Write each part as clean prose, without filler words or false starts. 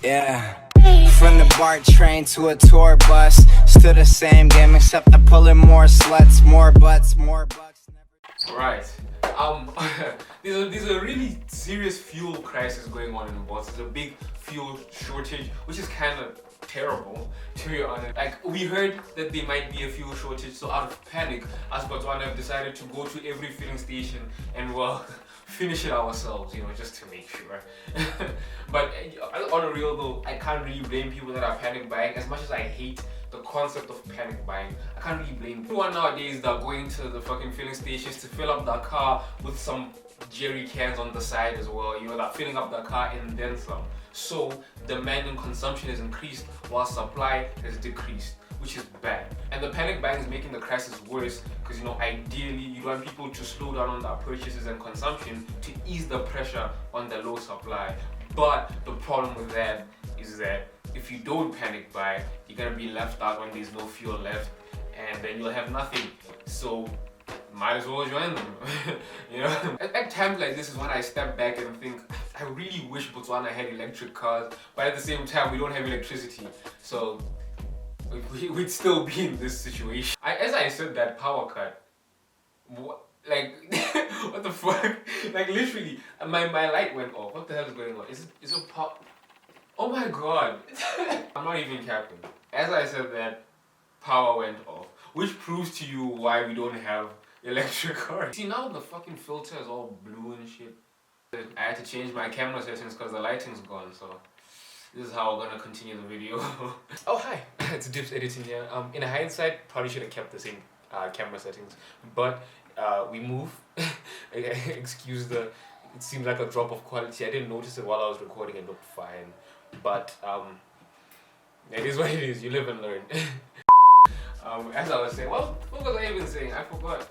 Yeah. From the BART train to a tour bus, still the same game except I'm pulling more sluts, more butts, more bucks. Right. There's a really serious fuel crisis going on in Botswana. There's a big fuel shortage, which is kind of terrible, to be honest. Like, we heard that there might be a fuel shortage, so out of panic, us Botswana have decided to go to every filling station and, well, finish it ourselves, you know, just to make sure. But on a real though, I can't really blame people that are panic buying. As much as I hate the concept of panic buying, I can't really blame everyone nowadays that are going to the fucking filling stations to fill up their car with some jerry cans on the side as well. You know, they're filling up their car and then some. So demand and consumption has increased while supply has decreased, which is bad. And the panic buying is making the crisis worse because, you know, ideally you want people to slow down on their purchases and consumption to ease the pressure on the low supply. But the problem with that is that if you don't panic buy, you're gonna be left out when there's no fuel left, and then you'll have nothing. So might as well join them. You know? At times like this is when I step back and think, I really wish Botswana had electric cars, but at the same time we don't have electricity. So we'd still be in this situation. As I said that power cut, like what the fuck? Like literally, my light went off. What the hell is going on? Is it pop? Oh my god! I'm not even capping. As I said that, power went off, which proves to you why we don't have electric cars. See, now the fucking filter is all blue and shit. I had to change my camera settings because the lighting's gone, so this is how we're gonna continue the video. Oh hi, it's Dips editing here. In hindsight, probably should have kept the same camera settings, but we move. Excuse the, it seemed like a drop of quality. I didn't notice it while I was recording. It looked fine, but it is what it is. You live and learn. As I was saying, what was I even saying? I forgot.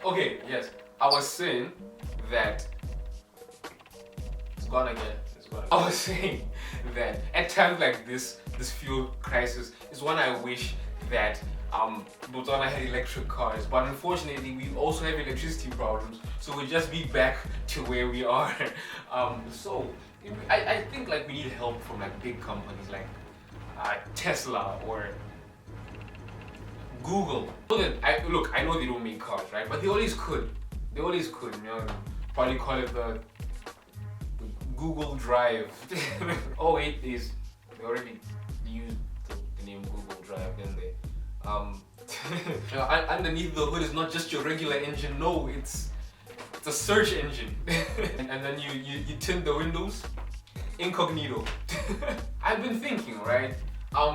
Okay, yes, I was saying that it's gone again. I was saying that at times like this fuel crisis is when I wish that Botswana had electric cars, but unfortunately we also have electricity problems, so we'll just be back to where we are. So I think like we need help from like big companies like Tesla or Google. Look, I know they don't make cars, right? But they always could. You know, probably call it the Google Drive. Oh wait, they already used the name Google Drive, didn't they? You know, underneath the hood is not just your regular engine. No, it's a search engine. and then you tint the windows, incognito. I've been thinking, right?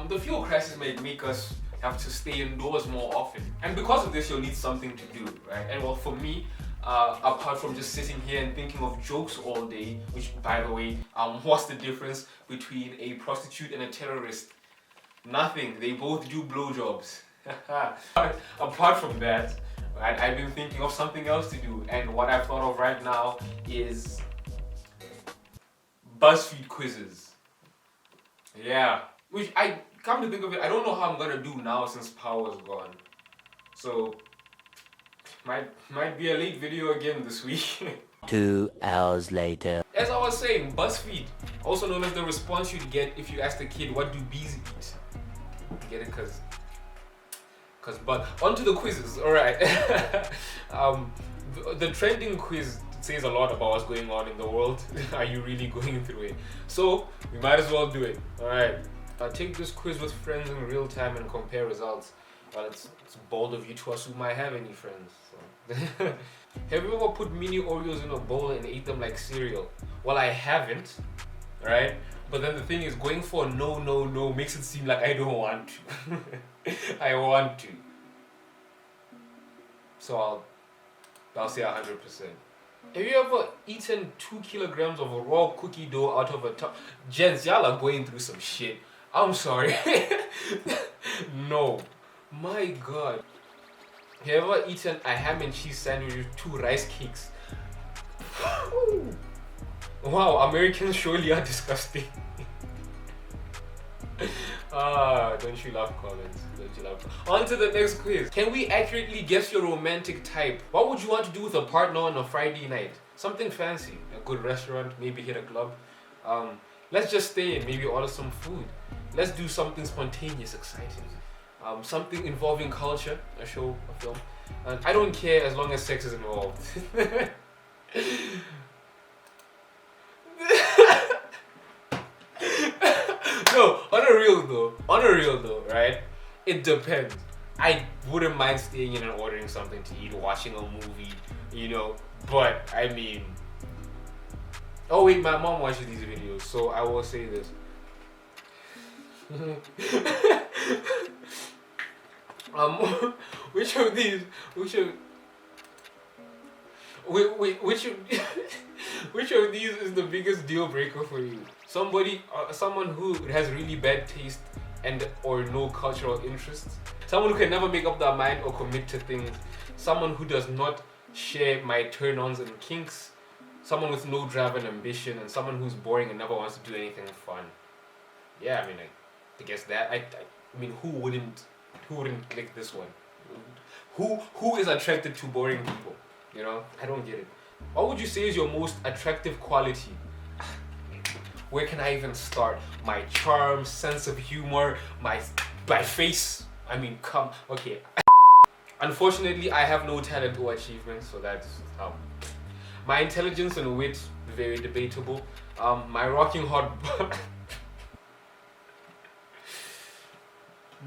The fuel crisis may make us have to stay indoors more often, and because of this, you'll need something to do, right? And well, for me, apart from just sitting here and thinking of jokes all day, which by the way, what's the difference between a prostitute and a terrorist? Nothing. They both do blowjobs. Apart from that, right, I've been thinking of something else to do, and what I've thought of right now is Buzzfeed quizzes. Yeah, which I come to think of it, I don't know how I'm gonna do now since power's gone. So might be a late video again this week. 2 hours later. As I was saying, Buzzfeed, also known as the response you'd get if you asked a kid, what do bees eat? Get it? But onto the quizzes. Alright. The trending quiz says a lot about what's going on in the world. Are you really going through it? So we might as well do it. Alright. Take this quiz with friends in real time and compare results. Well, it's bold of you to assume I have any friends. So. Have you ever put mini Oreos in a bowl and ate them like cereal? Well, I haven't, right? But then the thing is, going for no makes it seem like I don't want to. I want to. So I'll say 100%. Have you ever eaten 2 kilograms of a raw cookie dough out of a tub? Gents, y'all are going through some shit. I'm sorry. No. My god. Have you ever eaten a ham and cheese sandwich with 2 rice cakes? Wow, Americans surely are disgusting. Don't you love comments? Don't you love? On to the next quiz. Can we accurately guess your romantic type? What would you want to do with a partner on a Friday night? Something fancy, a good restaurant, maybe hit a club. let's just stay and maybe order some food. Let's do something spontaneous, exciting. Something involving culture, a show, a film. And I don't care as long as sex is involved. No, on a real though, right? It depends. I wouldn't mind staying in and ordering something to eat, watching a movie, you know, but I mean, oh wait, my mom watches these videos, so I will say this. Which of these is the biggest deal breaker for you? Someone who has really bad taste and or no cultural interests, someone who can never make up their mind or commit to things, someone who does not share my turn-ons and kinks, someone with no drive and ambition, and someone who's boring and never wants to do anything fun. Yeah, I mean, I guess that. I mean, who wouldn't click this one? Who is attracted to boring people? You know, I don't get it. What would you say is your most attractive quality? Where can I even start? My charm, sense of humor, my face. I mean, come. Okay. Unfortunately, I have no talent or achievement, so that's my intelligence and wit, very debatable. My rocking hot.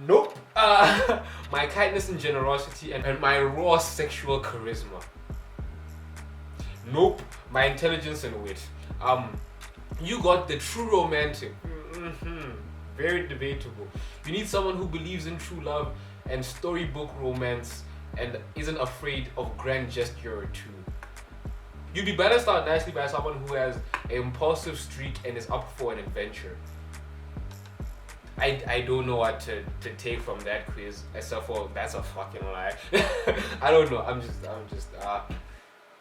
Nope. My kindness and generosity and my raw sexual charisma. Nope. My intelligence and wit. You got the true romantic. Very debatable. You need someone who believes in true love and storybook romance and isn't afraid of grand gesture or two. You'd be balanced out nicely by someone who has an impulsive streak and is up for an adventure. I don't know what to take from that quiz, except for that's a fucking lie. I don't know.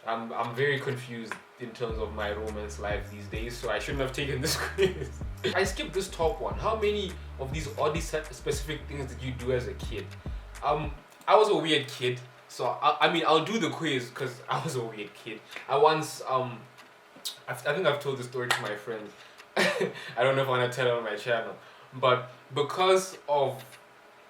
I'm very confused in terms of my romance life these days, so I shouldn't have taken this quiz. I skipped this top one. How many of these oddly specific things did you do as a kid? I was a weird kid, so I mean I'll do the quiz because I was a weird kid. I once I think I've told the story to my friends. I don't know if I want to tell it on my channel. But because of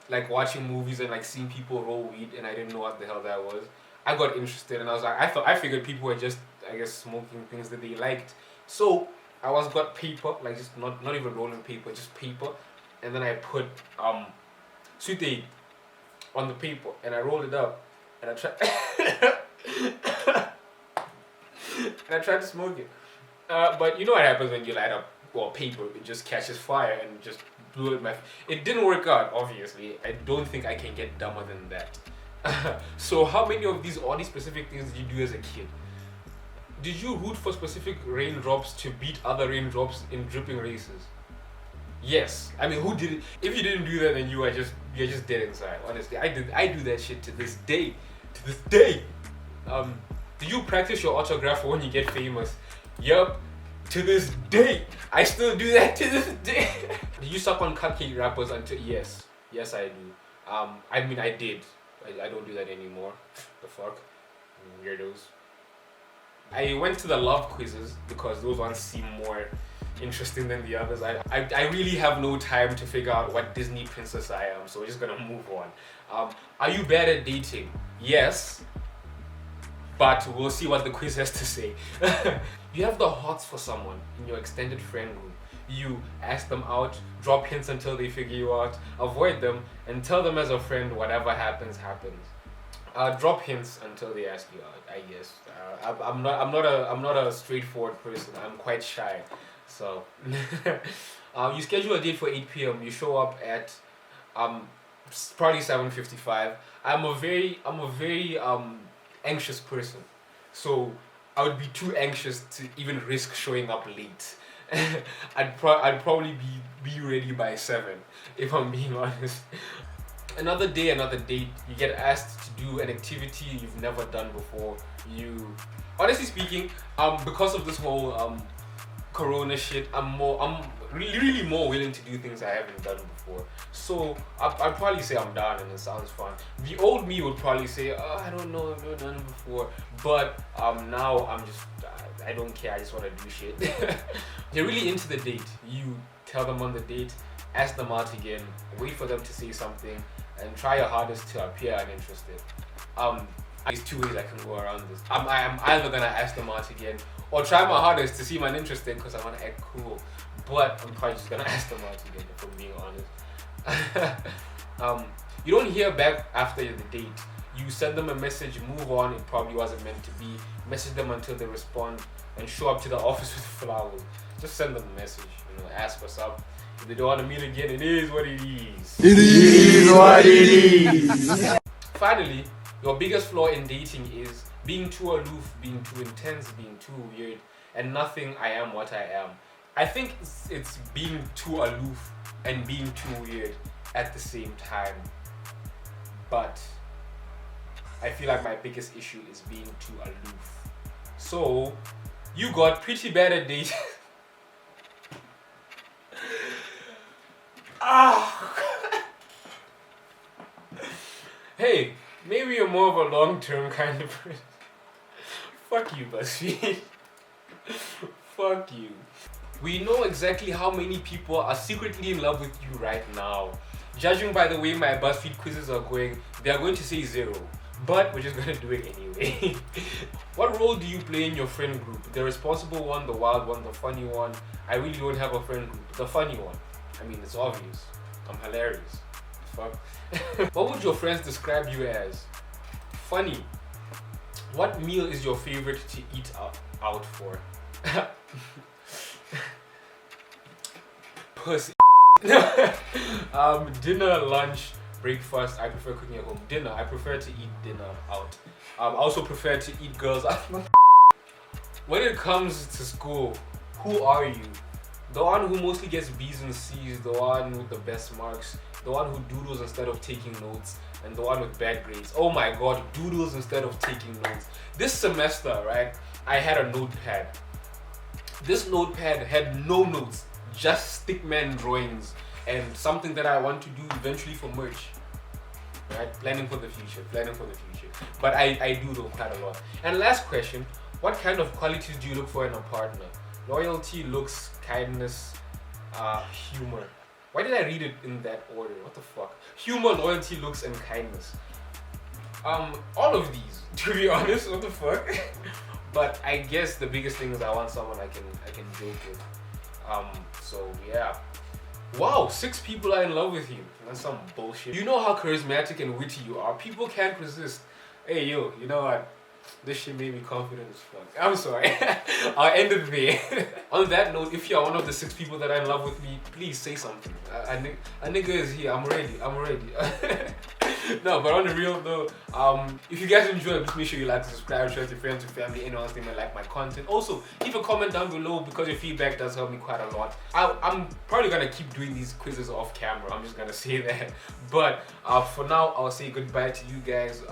like watching movies and like seeing people roll weed and I didn't know what the hell that was, I got interested and I was like, I figured people were just, I guess, smoking things that they liked. So I got paper, like just not even rolling paper, just paper, and then I put sweet aid on the paper and I rolled it up and I tried to smoke it. But you know what happens when you light up paper, it just catches fire and just blew it. It didn't work out, obviously. I don't think I can get dumber than that. So how many of these oddly specific things did you do as a kid? Did you root for specific raindrops to beat other raindrops in dripping races? Yes. I mean, who did it? If you didn't do that, then you're just dead inside. Honestly, I do that shit to this day. Do you practice your autograph for when you get famous? Yup. To this day, I still do that to this day. Do you suck on cupcake wrappers until yes I do. I mean I did. I don't do that anymore. The fuck, weirdos. I went to the love quizzes because those ones seem more interesting than the others. I really have no time to figure out what Disney princess I am, so we're just gonna move on. Are you bad at dating? Yes. But we'll see what the quiz has to say. You have the hots for someone in your extended friend group. You ask them out, drop hints until they figure you out, avoid them, and tell them as a friend whatever happens. Drop hints until they ask you out, I guess. I'm not a straightforward person. I'm quite shy. So you schedule a date for 8 p.m. You show up at probably 7:55. I'm a very anxious person, so I would be too anxious to even risk showing up late. I'd probably be ready by 7 if I'm being honest. Another day, another date. You get asked to do an activity you've never done before. Honestly speaking, because of this whole Corona shit, I'm really more willing to do things I haven't done before. So I'd probably say I'm down and it sounds fun. The old me would probably say, oh, I don't know, I've never done it before. But now I'm just, I don't care, I just want to do shit. You're really into the date. You tell them on the date, ask them out again, wait for them to say something, and try your hardest to appear uninterested. There's two ways I can go around this. I'm either gonna ask them out again or try my hardest to seem uninterested because I want to act cool. But I'm probably just gonna ask them out again if I'm being honest. You don't hear back after the date. You send them a message, move on, it probably wasn't meant to be. Message them until they respond and show up to the office with flowers. Just send them a message, ask what's up. If they don't want to meet again, it is what it is. It is what it is. Finally, your biggest flaw in dating is being too aloof, being too intense, being too weird, and nothing I am what I am. I think it's being too aloof and being too weird at the same time. But I feel like my biggest issue is being too aloof. So, you got pretty bad at dating. Hey, maybe you're more of a long-term kind of person. Fuck you, Buzzfeed. Fuck you. We know exactly how many people are secretly in love with you right now. Judging by the way my BuzzFeed quizzes are going, they are going to say 0. But we're just gonna do it anyway. What role do you play in your friend group? The responsible one, the wild one, the funny one? I really don't have a friend group. The funny one. I mean, it's obvious. I'm hilarious. Fuck. What would your friends describe you as? Funny. What meal is your favorite to eat out for? Pussy. Dinner, lunch, breakfast. I prefer cooking at home. Dinner. I prefer to eat dinner out. I also prefer to eat girls out. When it comes to school, who are you? The one who mostly gets B's and C's, the one with the best marks, the one who doodles instead of taking notes, and the one with bad grades. Oh my god, doodles instead of taking notes. This semester, right, I had a notepad. This notepad had no notes, just stickman drawings and something that I want to do eventually for merch. Right? Planning for the future. But I doodle quite a lot. And last question, what kind of qualities do you look for in a partner? Loyalty, looks, kindness, humor. Why did I read it in that order? What the fuck? Humor, loyalty, looks, and kindness. All of these, to be honest, what the fuck? But I guess the biggest thing is I want someone I can joke with. So yeah. Wow, 6 people are in love with you. That's some bullshit. You know how charismatic and witty you are. People can't resist. Hey yo, you know what? This shit made me confident as fuck. I'm sorry. I'll end it there. On that note, if you're one of the 6 people that are in love with me, please say something. A nigga is here. I'm ready. No, but on the real though, if you guys enjoy, please make sure you like, subscribe, share with your friends, your family, anyone else that might like my content. Also, leave a comment down below because your feedback does help me quite a lot. I'm probably gonna keep doing these quizzes off camera. I'm just gonna say that. But for now, I'll say goodbye to you guys.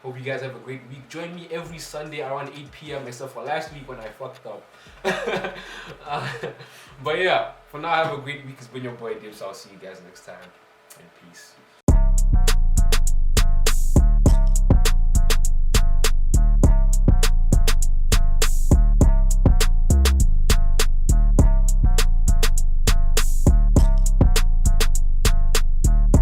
Hope you guys have a great week. Join me every Sunday around 8 p.m. except for last week when I fucked up. But yeah, for now, have a great week. It's been your boy Dips. I'll see you guys next time. And peace.